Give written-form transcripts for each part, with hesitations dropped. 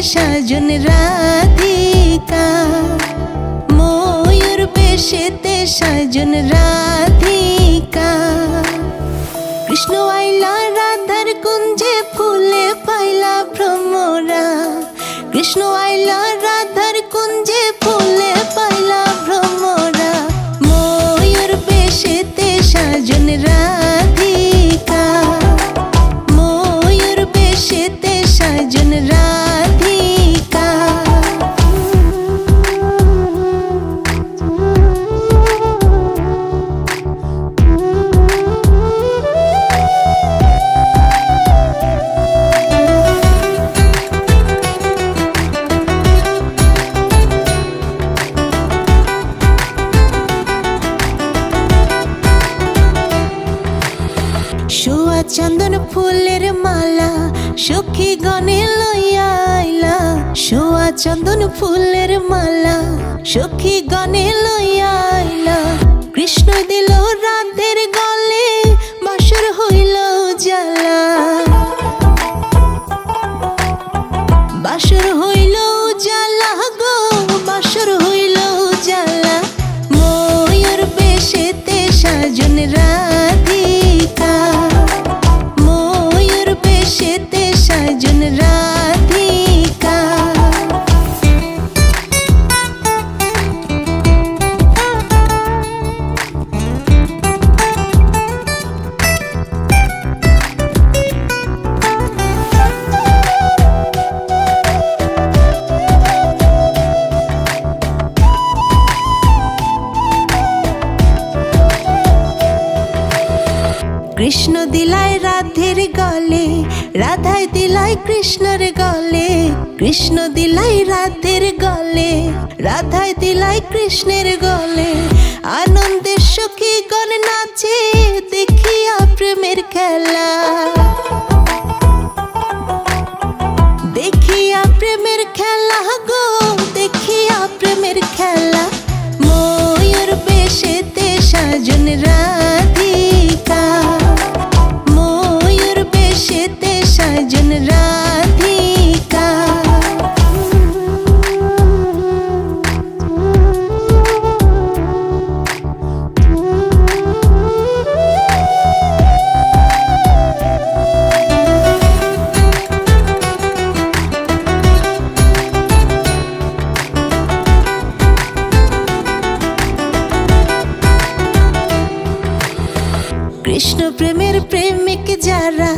সাজন রাধিকা, ময়ূর বেশেতে সাজন রাধিকা। কৃষ্ণ আইলা রাধার কুঞ্জে, ফুলে পাইলা ভ্রমরা। কৃষ্ণ আইলা রাধার কুঞ্জে, ফুলে পাইলা ভ্রমরা। ময়ূর বেশেতে সাজন রাধিকা, ময়ূর বেশেতে সাজন রাধিকা। সোয়া চন্দন ফুলের মালা, সখী গণে লইয়া আইলা। সোয়া চন্দন ফুলের মালা, সখী গণে লইয়া আইলা। কৃষ্ণ দিল রাধের গলে, বাসর হইল জ্বালা। বাসর হইল জ্বালা গো, বাসর হইল জ্বালা। ময়ূর বেশেতে সাজন রাধিকা, ময়ূর বেশেতে সাজন রাধিকা। কৃষ্ণ দিলাই রাধের গলে, রাধাই দিলাই কৃষ্ণর গলে। কৃষ্ণ দিলাই রাধের গলে, রাধাই দিলাই কৃষ্ণের গলে। আনন্দের সখী গণ নাচে, দেখিয়া প্রেমের খেলা। দেখিয়া প্রেমের খেলা গো, দেখিয়া প্রেমের খেলা। ময়ূর বেশেতে সাজন রাধিকা, ময়ূর বেশেতে সাজন রাধিকা। কৃষ্ণ প্রেমের প্রেমিক যারা,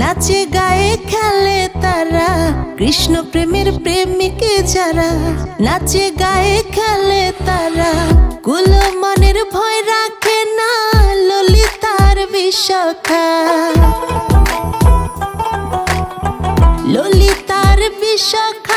নাচে গায়ে খেলে তারা। কৃষ্ণ প্রেমের প্রেমিক যারা, নাচে গায়ে খেলে তারা। কুল মনের ভয় রাখে না, ললিতার বিশাখা। ললিতার বিশাখা